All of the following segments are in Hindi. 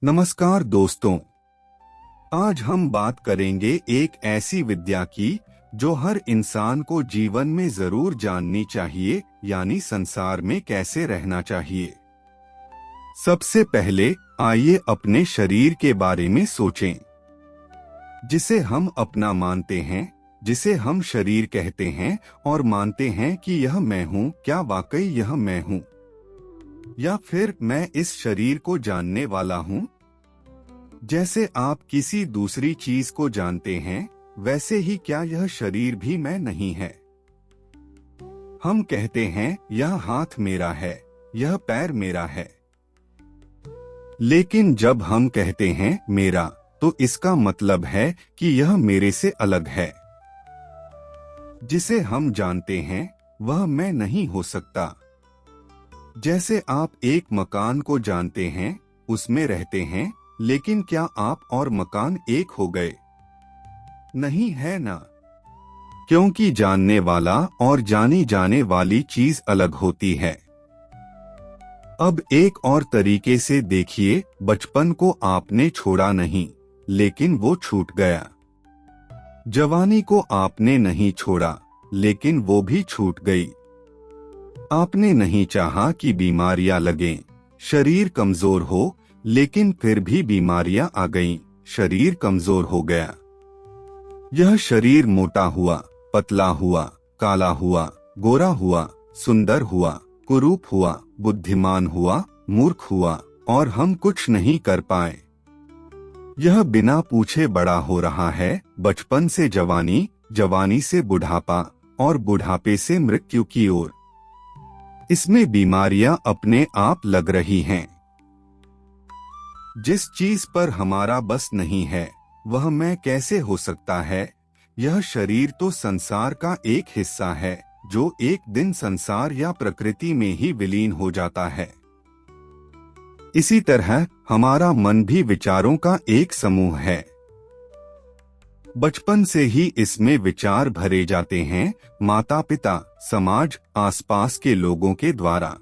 नमस्कार दोस्तों। आज हम बात करेंगे एक ऐसी विद्या की जो हर इंसान को जीवन में जरूर जाननी चाहिए, यानी संसार में कैसे रहना चाहिए। सबसे पहले आइए अपने शरीर के बारे में सोचें, जिसे हम अपना मानते हैं, जिसे हम शरीर कहते हैं और मानते हैं कि यह मैं हूँ। क्या वाकई यह मैं हूँ, या फिर मैं इस शरीर को जानने वाला हूँ? जैसे आप किसी दूसरी चीज को जानते हैं, वैसे ही क्या यह शरीर भी मैं नहीं है? हम कहते हैं यह हाथ मेरा है, यह पैर मेरा है, लेकिन जब हम कहते हैं मेरा, तो इसका मतलब है कि यह मेरे से अलग है। जिसे हम जानते हैं वह मैं नहीं हो सकता। जैसे आप एक मकान को जानते हैं, उसमें रहते हैं, लेकिन क्या आप और मकान एक हो गए? नहीं है ना, क्योंकि जानने वाला और जानी जाने वाली चीज अलग होती है। अब एक और तरीके से देखिए, बचपन को आपने छोड़ा नहीं, लेकिन वो छूट गया। जवानी को आपने नहीं छोड़ा, लेकिन वो भी छूट गई। आपने नहीं चाहा कि बीमारियां लगें, शरीर कमजोर हो, लेकिन फिर भी बीमारियां आ गईं, शरीर कमजोर हो गया। यह शरीर मोटा हुआ, पतला हुआ, काला हुआ, गोरा हुआ, सुंदर हुआ, कुरूप हुआ, बुद्धिमान हुआ, मूर्ख हुआ, और हम कुछ नहीं कर पाए। यह बिना पूछे बड़ा हो रहा है, बचपन से जवानी, जवानी से बुढ़ापा, और बुढ़ापे से मृत्यु की ओर। इसमें बीमारियां अपने आप लग रही हैं। जिस चीज पर हमारा बस नहीं है, वह मैं कैसे हो सकता है? यह शरीर तो संसार का एक हिस्सा है, जो एक दिन संसार या प्रकृति में ही विलीन हो जाता है। इसी तरह हमारा मन भी विचारों का एक समूह है। बचपन से ही इसमें विचार भरे जाते हैं, माता पिता, समाज, आसपास के लोगों के द्वारा।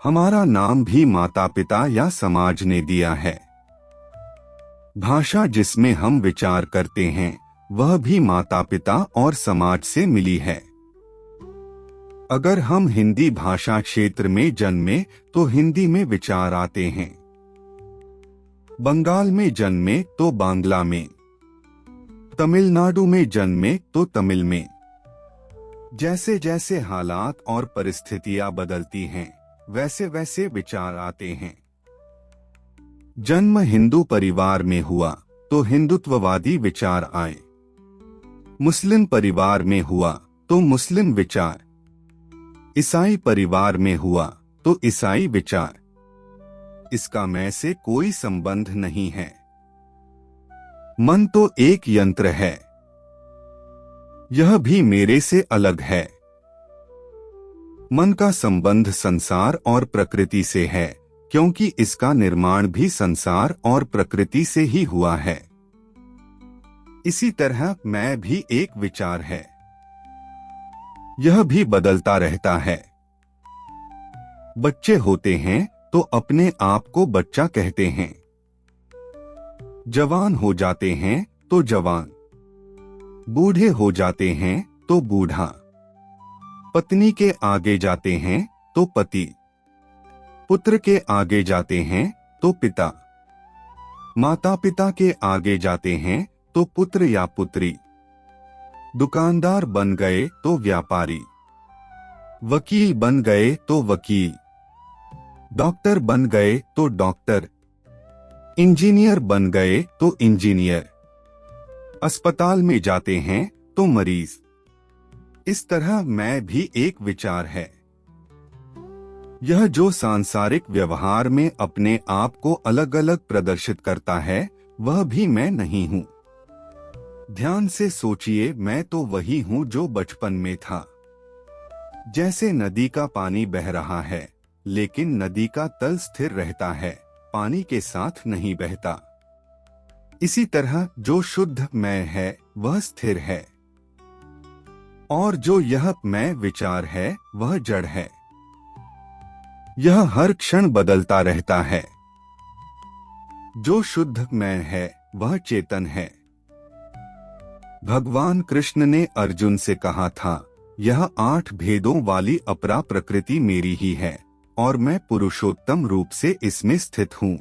हमारा नाम भी माता पिता या समाज ने दिया है। भाषा जिसमें हम विचार करते हैं, वह भी माता पिता और समाज से मिली है। अगर हम हिंदी भाषा क्षेत्र में जन्मे तो हिंदी में विचार आते हैं। बंगाल में जन्मे तो बांग्ला में, तमिलनाडु में जन्मे तो तमिल में। जैसे जैसे हालात और परिस्थितियां बदलती हैं, वैसे वैसे विचार आते हैं। जन्म हिंदू परिवार में हुआ तो हिंदुत्ववादी विचार आए। मुस्लिम परिवार में हुआ तो मुस्लिम विचार, ईसाई परिवार में हुआ तो ईसाई विचार। इसका मैं से कोई संबंध नहीं है। मन तो एक यंत्र है, यह भी मेरे से अलग है। मन का संबंध संसार और प्रकृति से है, क्योंकि इसका निर्माण भी संसार और प्रकृति से ही हुआ है। इसी तरह मैं भी एक विचार है, यह भी बदलता रहता है। बच्चे होते हैं तो अपने आप को बच्चा कहते हैं, जवान हो जाते हैं तो जवान, बूढ़े हो जाते हैं तो बूढ़ा, पत्नी के आगे जाते हैं तो पति, पुत्र के आगे जाते हैं तो पिता, माता पिता के आगे जाते हैं तो पुत्र या पुत्री, दुकानदार बन गए तो व्यापारी, वकील बन गए तो वकील, डॉक्टर बन गए तो डॉक्टर, इंजीनियर बन गए तो इंजीनियर, अस्पताल में जाते हैं तो मरीज। इस तरह मैं भी एक विचार है। यह जो सांसारिक व्यवहार में अपने आप को अलग अलग प्रदर्शित करता है, वह भी मैं नहीं हूँ। ध्यान से सोचिए, मैं तो वही हूँ जो बचपन में था। जैसे नदी का पानी बह रहा है, लेकिन नदी का तल स्थिर रहता है, पानी के साथ नहीं बहता। इसी तरह जो शुद्ध मैं है, वह स्थिर है, और जो यह मैं विचार है, वह जड़ है। यह हर क्षण बदलता रहता है। जो शुद्ध मैं है वह चेतन है। भगवान कृष्ण ने अर्जुन से कहा था, यह 8 भेदों वाली अपरा प्रकृति मेरी ही है और मैं पुरुषोत्तम रूप से इसमें स्थित हूँ।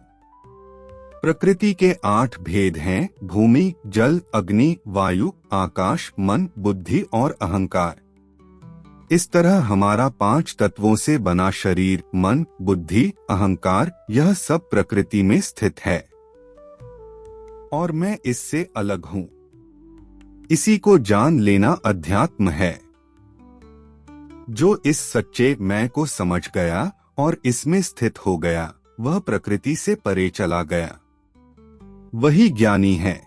प्रकृति के 8 भेद हैं, भूमि, जल, अग्नि, वायु, आकाश, मन, बुद्धि और अहंकार। इस तरह हमारा 5 तत्वों से बना शरीर, मन, बुद्धि, अहंकार, यह सब प्रकृति में स्थित है और मैं इससे अलग हूँ। इसी को जान लेना अध्यात्म है। जो इस सच्चे मैं को समझ गया और इसमें स्थित हो गया, वह प्रकृति से परे चला गया, वही ज्ञानी है।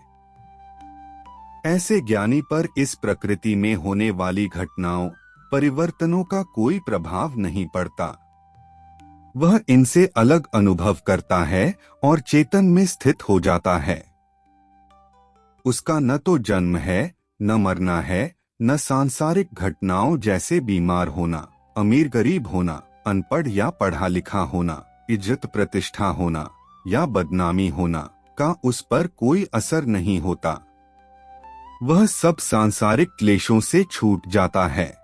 ऐसे ज्ञानी पर इस प्रकृति में होने वाली घटनाओं, परिवर्तनों का कोई प्रभाव नहीं पड़ता। वह इनसे अलग अनुभव करता है और चेतन में स्थित हो जाता है। उसका न तो जन्म है, न मरना है, न सांसारिक घटनाओं जैसे बीमार होना, अमीर गरीब होना, अनपढ़ या पढ़ा लिखा होना, इज्जत प्रतिष्ठा होना या बदनामी होना का उस पर कोई असर नहीं होता। वह सब सांसारिक क्लेशों से छूट जाता है।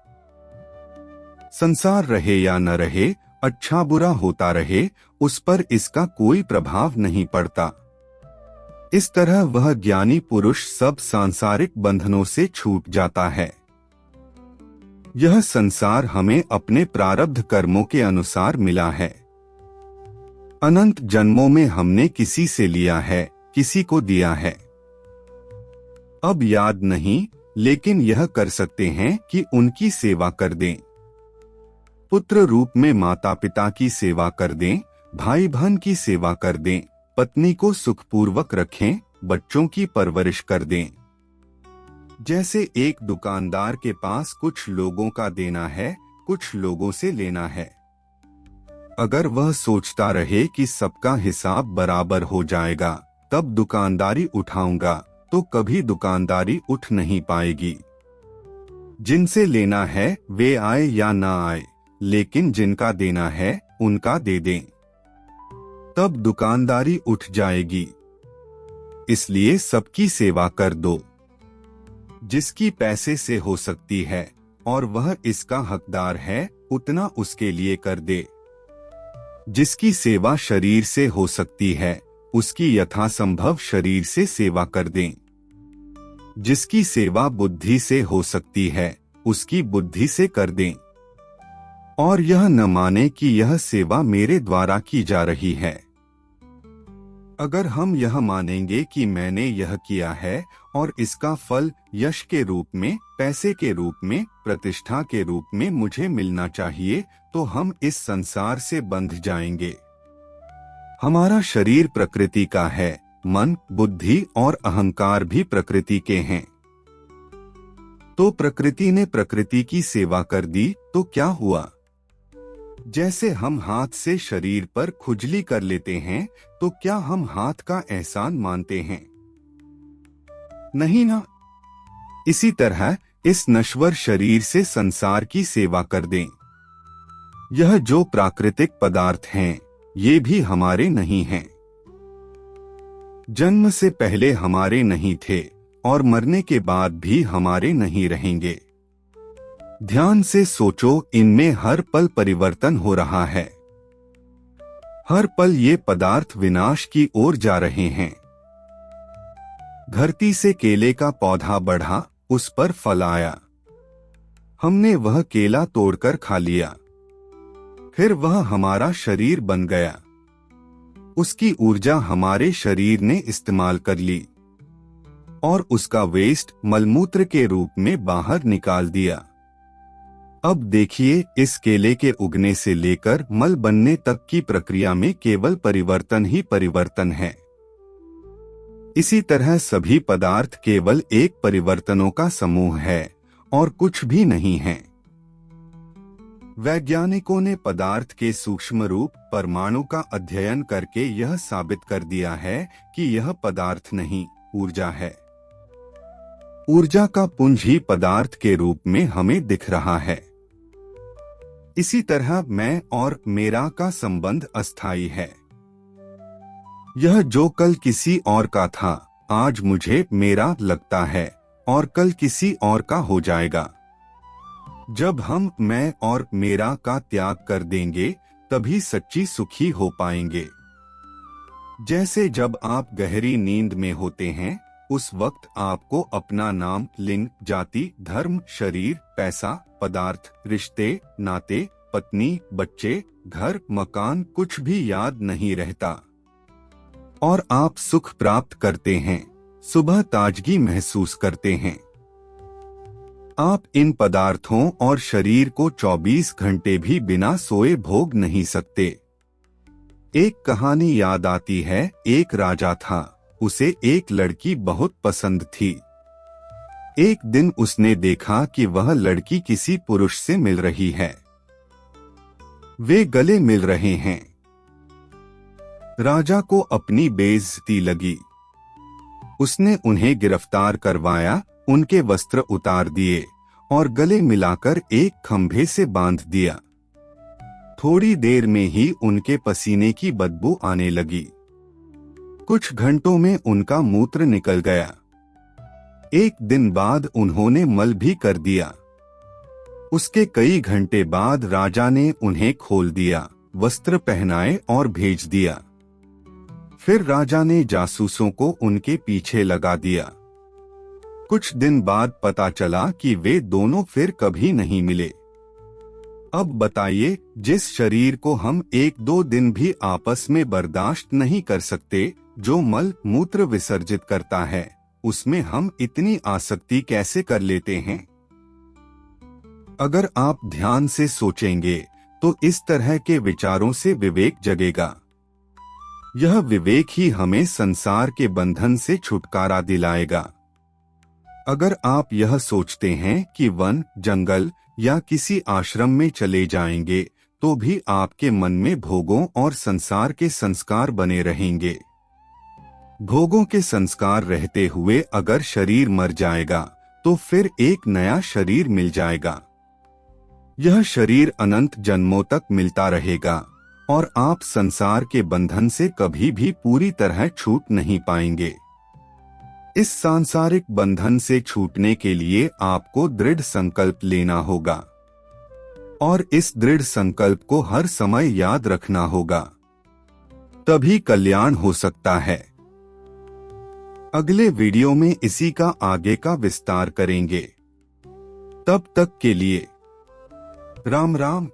संसार रहे या न रहे, अच्छा बुरा होता रहे, उस पर इसका कोई प्रभाव नहीं पड़ता। इस तरह वह ज्ञानी पुरुष सब सांसारिक बंधनों से छूट जाता है। यह संसार हमें अपने प्रारब्ध कर्मों के अनुसार मिला है। अनंत जन्मों में हमने किसी से लिया है, किसी को दिया है। अब याद नहीं, लेकिन यह कर सकते हैं कि उनकी सेवा कर दें। पुत्र रूप में माता पिता की सेवा कर दें, भाई बहन की सेवा कर दें, पत्नी को सुखपूर्वक रखें, बच्चों की परवरिश कर दें। जैसे एक दुकानदार के पास कुछ लोगों का देना है, कुछ लोगों से लेना है। अगर वह सोचता रहे कि सबका हिसाब बराबर हो जाएगा, तब दुकानदारी उठाऊंगा, तो कभी दुकानदारी उठ नहीं पाएगी। जिनसे लेना है वे आए या ना आए, लेकिन जिनका देना है उनका दे दें, तब दुकानदारी उठ जाएगी। इसलिए सबकी सेवा कर दो। जिसकी पैसे से हो सकती है और वह इसका हकदार है, उतना उसके लिए कर दे। जिसकी सेवा शरीर से हो सकती है, उसकी यथासंभव शरीर से सेवा कर दें। जिसकी सेवा बुद्धि से हो सकती है, उसकी बुद्धि से कर दें। और यह न माने कि यह सेवा मेरे द्वारा की जा रही है। अगर हम यह मानेंगे कि मैंने यह किया है और इसका फल यश के रूप में, पैसे के रूप में, प्रतिष्ठा के रूप में मुझे मिलना चाहिए, तो हम इस संसार से बंध जाएंगे। हमारा शरीर प्रकृति का है, मन, बुद्धि और अहंकार भी प्रकृति के हैं। तो प्रकृति ने प्रकृति की सेवा कर दी तो क्या हुआ? जैसे हम हाथ से शरीर पर खुजली कर लेते हैं, तो क्या हम हाथ का एहसान मानते हैं? नहीं ना। इसी तरह इस नश्वर शरीर से संसार की सेवा कर दें। यह जो प्राकृतिक पदार्थ हैं, ये भी हमारे नहीं हैं। जन्म से पहले हमारे नहीं थे और मरने के बाद भी हमारे नहीं रहेंगे। ध्यान से सोचो, इनमें हर पल परिवर्तन हो रहा है। हर पल ये पदार्थ विनाश की ओर जा रहे हैं। धरती से केले का पौधा बढ़ा, उस पर फल आया। हमने वह केला तोड़कर खा लिया, फिर वह हमारा शरीर बन गया। उसकी ऊर्जा हमारे शरीर ने इस्तेमाल कर ली और उसका वेस्ट मलमूत्र के रूप में बाहर निकाल दिया। अब देखिए, इस केले के उगने से लेकर मल बनने तक की प्रक्रिया में केवल परिवर्तन ही परिवर्तन है। इसी तरह सभी पदार्थ केवल एक परिवर्तनों का समूह है और कुछ भी नहीं है। वैज्ञानिकों ने पदार्थ के सूक्ष्म रूप परमाणु का अध्ययन करके यह साबित कर दिया है कि यह पदार्थ नहीं, ऊर्जा है। ऊर्जा का पुंज ही पदार्थ के रूप में हमें दिख रहा है। इसी तरह मैं और मेरा का संबंध अस्थायी है। यह जो कल किसी और का था, आज मुझे मेरा लगता है और कल किसी और का हो जाएगा। जब हम मैं और मेरा का त्याग कर देंगे, तभी सच्ची सुखी हो पाएंगे। जैसे जब आप गहरी नींद में होते हैं, उस वक्त आपको अपना नाम, लिंग, जाति, धर्म, शरीर, पैसा, पदार्थ, रिश्ते, नाते, पत्नी, बच्चे, घर, मकान कुछ भी याद नहीं रहता और आप सुख प्राप्त करते हैं, सुबह ताजगी महसूस करते हैं। आप इन पदार्थों और शरीर को 24 घंटे भी बिना सोए भोग नहीं सकते। एक कहानी याद आती है। एक राजा था, उसे एक लड़की बहुत पसंद थी। एक दिन उसने देखा कि वह लड़की किसी पुरुष से मिल रही है। वे गले मिल रहे हैं। राजा को अपनी बेइज्जती लगी। उसने उन्हें गिरफ्तार करवाया, उनके वस्त्र उतार दिए और गले मिलाकर एक खंभे से बांध दिया। थोड़ी देर में ही उनके पसीने की बदबू आने लगी। कुछ घंटों में उनका मूत्र निकल गया। एक दिन बाद उन्होंने मल भी कर दिया। उसके कई घंटे बाद राजा ने उन्हें खोल दिया, वस्त्र पहनाए और भेज दिया। फिर राजा ने जासूसों को उनके पीछे लगा दिया। कुछ दिन बाद पता चला कि वे दोनों फिर कभी नहीं मिले। अब बताइए, जिस शरीर को हम 1-2 दिन भी आपस में बर्दाश्त नहीं कर सकते, जो मल मूत्र विसर्जित करता है, उसमें हम इतनी आसक्ति कैसे कर लेते हैं? अगर आप ध्यान से सोचेंगे तो इस तरह के विचारों से विवेक जगेगा। यह विवेक ही हमें संसार के बंधन से छुटकारा दिलाएगा। अगर आप यह सोचते हैं कि वन, जंगल या किसी आश्रम में चले जाएंगे, तो भी आपके मन में भोगों और संसार के संस्कार बने रहेंगे। भोगों के संस्कार रहते हुए अगर शरीर मर जाएगा, तो फिर एक नया शरीर मिल जाएगा। यह शरीर अनंत जन्मों तक मिलता रहेगा और आप संसार के बंधन से कभी भी पूरी तरह छूट नहीं पाएंगे। इस सांसारिक बंधन से छूटने के लिए आपको दृढ़ संकल्प लेना होगा और इस दृढ़ संकल्प को हर समय याद रखना होगा, तभी कल्याण हो सकता है। अगले वीडियो में इसी का आगे का विस्तार करेंगे। तब तक के लिए राम राम।